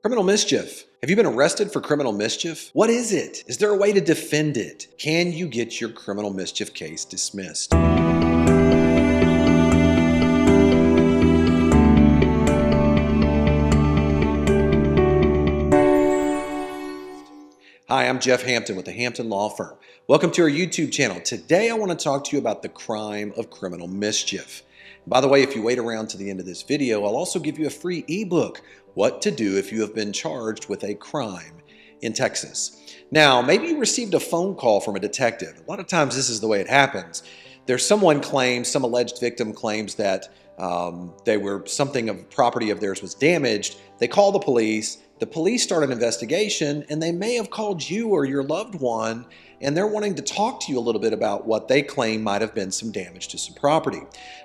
Criminal mischief. Have you been arrested for criminal mischief? What is it? Is there a way to defend it? Can you get your criminal mischief case dismissed? Hi, I'm Jeff Hampton with the Hampton Law Firm. Welcome to our YouTube channel. Today I want to talk to you about the crime of criminal mischief. By the way, if you wait around to the end of this video, I'll also give you a free ebook, What to Do If You Have Been Charged with a Crime in Texas. Now, maybe you received a phone call from a detective. A lot of times this is the way it happens. Some alleged victim claims that something of property of theirs was damaged. They call the police. The police start an investigation, and they may have called you or your loved one, and they're wanting to talk to you a little bit about what they claim might have been some damage to some property.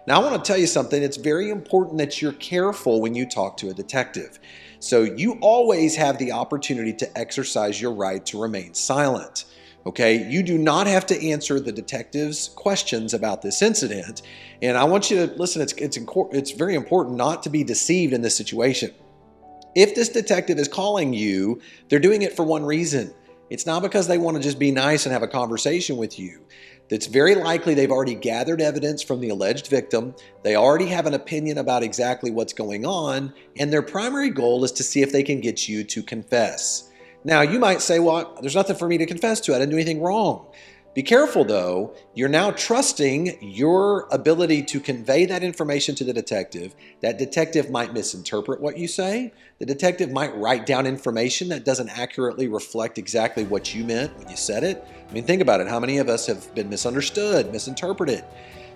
Now, I want to tell you something. It's very important that you're careful when you talk to a detective. So you always have the opportunity to exercise your right to remain silent. Okay, you do not have to answer the detective's questions about this incident. And I want you to listen, it's very important not to be deceived in this situation. If this detective is calling you, they're doing it for one reason. It's not because they want to just be nice and have a conversation with you. It's very likely they've already gathered evidence from the alleged victim. They already have an opinion about exactly what's going on, and their primary goal is to see if they can get you to confess. Now, you might say, well, there's nothing for me to confess to. I didn't do anything wrong. Be careful, though. You're now trusting your ability to convey that information to the detective. That detective might misinterpret what you say. The detective might write down information that doesn't accurately reflect exactly what you meant when you said it. I mean, think about it. How many of us have been misunderstood, misinterpreted?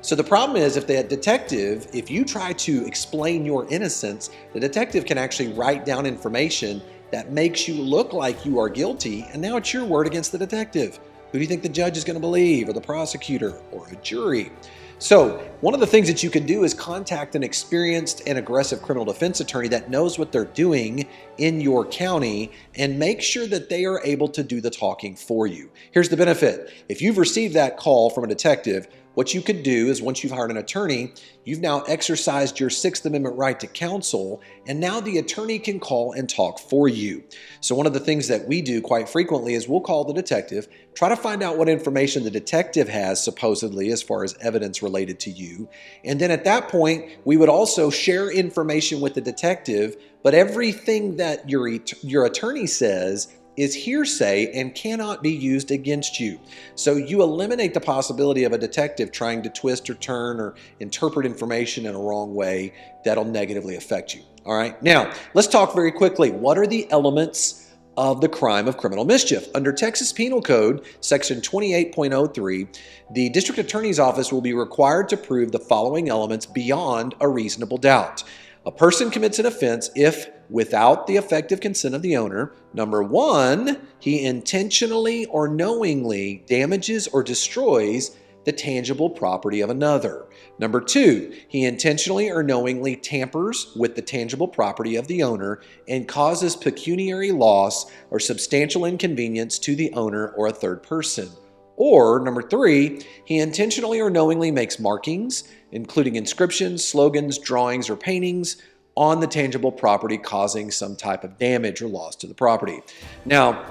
So the problem is if you try to explain your innocence, the detective can actually write down information that makes you look like you are guilty, and now it's your word against the detective. Who do you think the judge is going to believe, or the prosecutor, or a jury? So one of the things that you can do is contact an experienced and aggressive criminal defense attorney that knows what they're doing in your county and make sure that they are able to do the talking for you. Here's the benefit. If you've received that call from a detective, what you could do is once you've hired an attorney, you've now exercised your Sixth Amendment right to counsel, and now the attorney can call and talk for you. So one of the things that we do quite frequently is we'll call the detective, try to find out what information the detective has supposedly as far as evidence related to you. And then at that point, we would also share information with the detective, but everything that your attorney says is hearsay and cannot be used against you. So you eliminate the possibility of a detective trying to twist or turn or interpret information in a wrong way that'll negatively affect you. All right, now let's talk very quickly. What are the elements of the crime of criminal mischief? Under Texas Penal Code, section 28.03, the district attorney's office will be required to prove the following elements beyond a reasonable doubt. A person commits an offense if, without the effective consent of the owner, number one, he intentionally or knowingly damages or destroys the tangible property of another. Number two, he intentionally or knowingly tampers with the tangible property of the owner and causes pecuniary loss or substantial inconvenience to the owner or a third person. Or number three, he intentionally or knowingly makes markings, including inscriptions, slogans, drawings, or paintings on the tangible property, causing some type of damage or loss to the property. Now,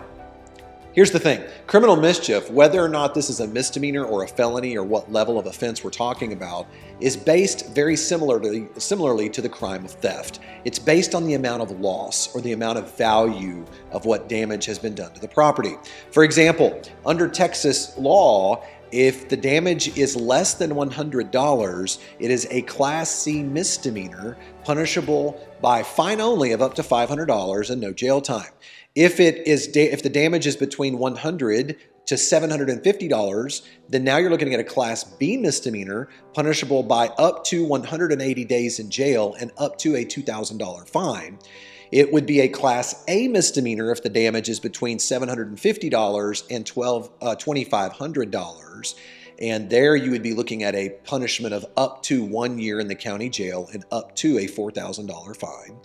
here's the thing. Criminal mischief, whether or not this is a misdemeanor or a felony or what level of offense we're talking about, is based very similarly to the crime of theft. It's based on the amount of loss or the amount of value of what damage has been done to the property. For example, under Texas law, if the damage is less than $100, it is a Class C misdemeanor, punishable by fine only of up to $500 and no jail time. If the damage is between $100 to $750, then now you're looking at a Class B misdemeanor, punishable by up to 180 days in jail and up to a $2,000 fine. It would be a Class A misdemeanor if the damage is between $750 and $2,500. And there you would be looking at a punishment of up to 1 year in the county jail and up to a $4,000 fine.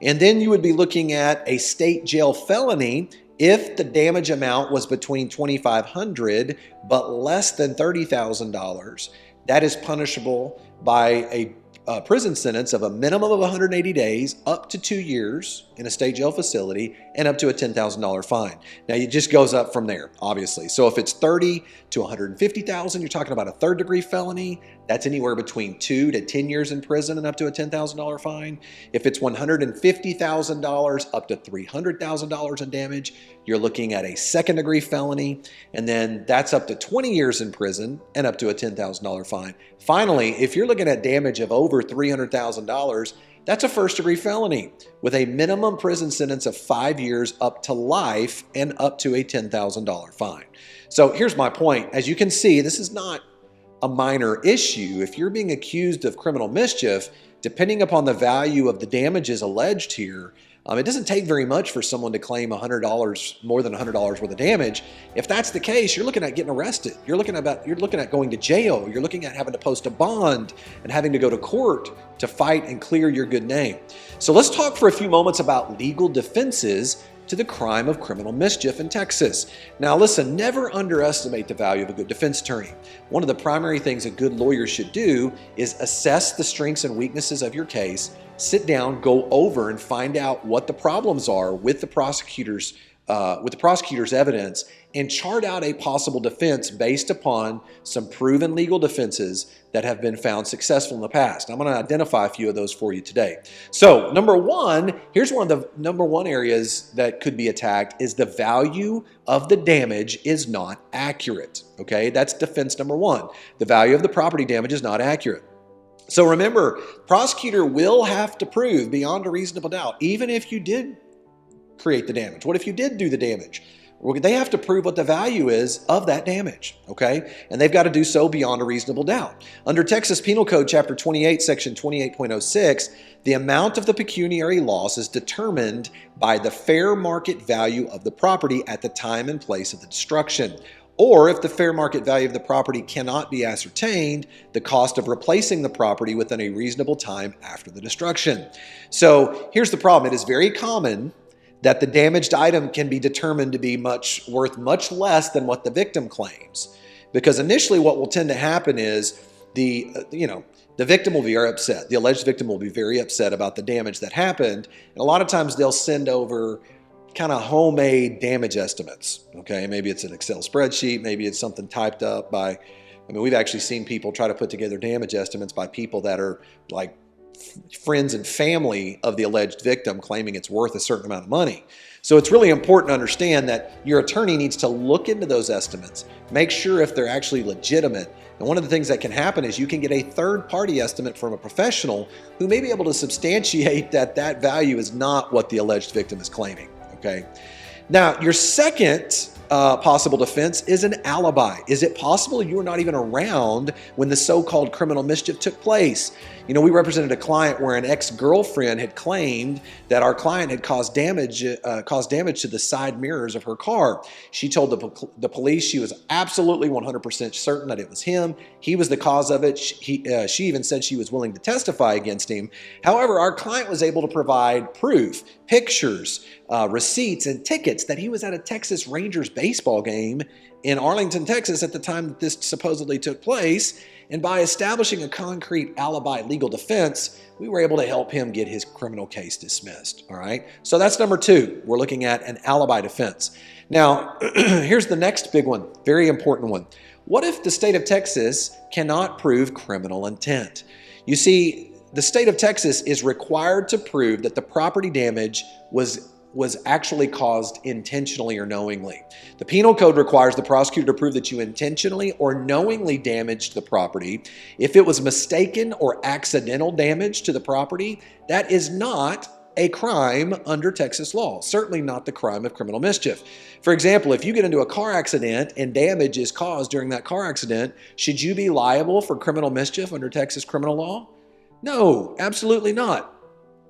And then you would be looking at a state jail felony if the damage amount was between $2,500 but less than $30,000. That is punishable by a prison sentence of a minimum of 180 days up to 2 years in a state jail facility and up to a $10,000 fine. Now, it just goes up from there, obviously. So if it's 30 to 150,000, you're talking about a third-degree felony. That's anywhere between 2 to 10 years in prison and up to a $10,000 fine. If it's $150,000 up to $300,000 in damage, you're looking at a second-degree felony, and then that's up to 20 years in prison and up to a $10,000 fine. Finally, if you're looking at damage of over $300,000, that's a first-degree felony with a minimum prison sentence of 5 years up to life and up to a $10,000 fine. So here's my point. As you can see, this is not a minor issue. If you're being accused of criminal mischief, depending upon the value of the damages alleged here, it doesn't take very much for someone to claim $100, more than $100 worth of damage. If that's the case, you're looking at getting arrested. You're looking at going to jail. You're looking at having to post a bond and having to go to court to fight and clear your good name. So let's talk for a few moments about legal defenses to the crime of criminal mischief in Texas. Now listen, never underestimate the value of a good defense attorney. One of the primary things a good lawyer should do is assess the strengths and weaknesses of your case, sit down, go over and find out what the problems are with the prosecutor's evidence, and chart out a possible defense based upon some proven legal defenses that have been found successful in the past. I'm going to identify a few of those for you today. So number one, here's one of the number one areas that could be attacked is the value of the damage is not accurate. Okay, that's defense number one. The value of the property damage is not accurate. So remember, prosecutor will have to prove beyond a reasonable doubt, even if you did create the damage. What if you did do the damage? Well, they have to prove what the value is of that damage, okay? And they've got to do so beyond a reasonable doubt. Under Texas Penal Code, Chapter 28, Section 28.06, the amount of the pecuniary loss is determined by the fair market value of the property at the time and place of the destruction. Or if the fair market value of the property cannot be ascertained, the cost of replacing the property within a reasonable time after the destruction. So here's the problem. It is very common that the damaged item can be determined to be worth much less than what the victim claims. Because initially what will tend to happen is the victim will be very upset. The alleged victim will be very upset about the damage that happened. And a lot of times they'll send over kind of homemade damage estimates. Okay, maybe it's an Excel spreadsheet, maybe it's something typed up by, we've actually seen people try to put together damage estimates by people that are like friends and family of the alleged victim claiming it's worth a certain amount of money. So it's really important to understand that your attorney needs to look into those estimates, make sure if they're actually legitimate. And one of the things that can happen is you can get a third-party estimate from a professional who may be able to substantiate that that value is not what the alleged victim is claiming, okay? Now, your second possible defense is an alibi. Is it possible you were not even around when the so-called criminal mischief took place? We represented a client where an ex-girlfriend had claimed that our client had caused damage to the side mirrors of her car. She told the police she was absolutely 100% certain that it was him. He was the cause of it. She even said she was willing to testify against him. However, our client was able to provide proof, pictures, receipts, and tickets that he was at a Texas Rangers baseball game in Arlington, Texas at the time that this supposedly took place. And by establishing a concrete alibi legal defense, we were able to help him get his criminal case dismissed, all right? So that's number two. We're looking at an alibi defense. Now, here's the next big one, very important one. What if the state of Texas cannot prove criminal intent? You see, the state of Texas is required to prove that the property damage was actually caused intentionally or knowingly. The Penal Code requires the prosecutor to prove that you intentionally or knowingly damaged the property. If it was mistaken or accidental damage to the property, that is not a crime under Texas law, certainly not the crime of criminal mischief. For example, if you get into a car accident and damage is caused during that car accident, should you be liable for criminal mischief under Texas criminal law? No, absolutely not.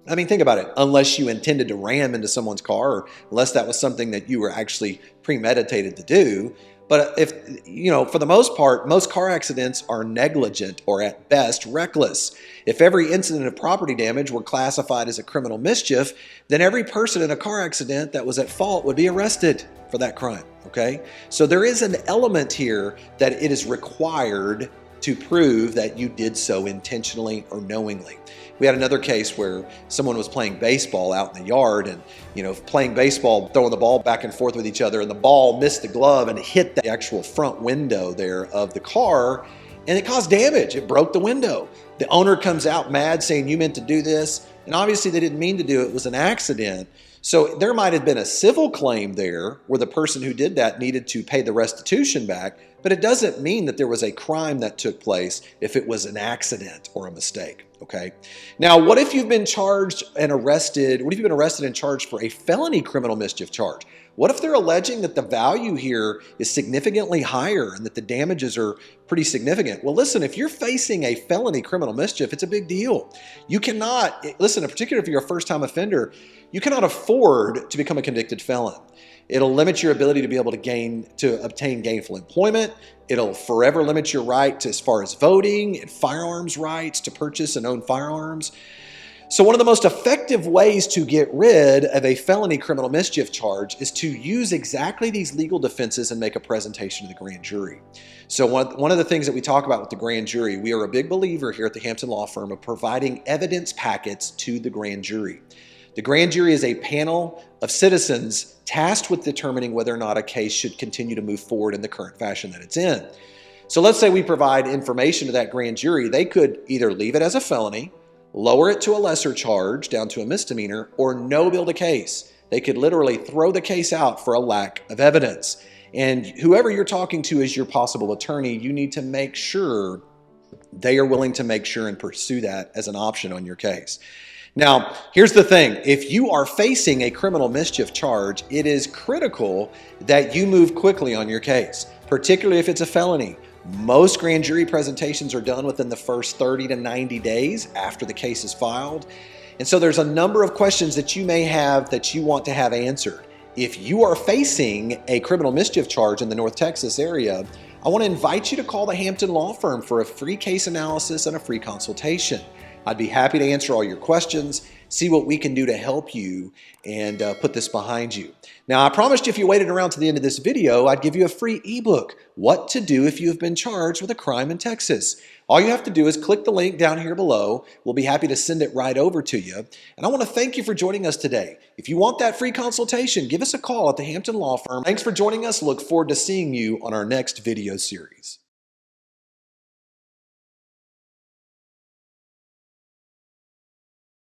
Think about it. Unless you intended to ram into someone's car, or unless that was something that you were actually premeditated to do. But if, for the most part, most car accidents are negligent or at best reckless. If every incident of property damage were classified as a criminal mischief, then every person in a car accident that was at fault would be arrested for that crime, okay? So there is an element here that it is required to prove that you did so intentionally or knowingly. We had another case where someone was playing baseball out in the yard and, playing baseball, throwing the ball back and forth with each other, and the ball missed the glove and hit the actual front window there of the car, and it caused damage. It broke the window. The owner comes out mad saying, "You meant to do this." And obviously they didn't mean to do it. It was an accident. So there might have been a civil claim there where the person who did that needed to pay the restitution back, but it doesn't mean that there was a crime that took place if it was an accident or a mistake, okay? Now, what if you've been charged and arrested? What if you've been arrested and charged for a felony criminal mischief charge? What if they're alleging that the value here is significantly higher and that the damages are pretty significant? Well, listen, if you're facing a felony criminal mischief, it's a big deal. You cannot, listen, in particular if you're a first-time offender, you cannot afford to become a convicted felon. It'll limit your ability to be able to obtain gainful employment. It'll forever limit your right to as far as voting and firearms rights to purchase and own firearms. So one of the most effective ways to get rid of a felony criminal mischief charge is to use exactly these legal defenses and make a presentation to the grand jury. So one of the things that we talk about with the grand jury, we are a big believer here at the Hampton Law Firm of providing evidence packets to the grand jury. The grand jury is a panel of citizens tasked with determining whether or not a case should continue to move forward in the current fashion that it's in. So let's say we provide information to that grand jury. They could either leave it as a felony, lower it to a lesser charge down to a misdemeanor, or no build a case. They could literally throw the case out for a lack of evidence. And whoever you're talking to as your possible attorney, you need to make sure they are willing to make sure and pursue that as an option on your case. Now, here's the thing. If you are facing a criminal mischief charge, it is critical that you move quickly on your case, particularly if it's a felony. Most grand jury presentations are done within the first 30 to 90 days after the case is filed. And so there's a number of questions that you may have that you want to have answered. If you are facing a criminal mischief charge in the North Texas area, I want to invite you to call the Hampton Law Firm for a free case analysis and a free consultation. I'd be happy to answer all your questions, see what we can do to help you, and put this behind you. Now, I promised you if you waited around to the end of this video, I'd give you a free ebook, What to Do If You Have Been Charged with a Crime in Texas. All you have to do is click the link down here below. We'll be happy to send it right over to you. And I want to thank you for joining us today. If you want that free consultation, give us a call at the Hampton Law Firm. Thanks for joining us. Look forward to seeing you on our next video series.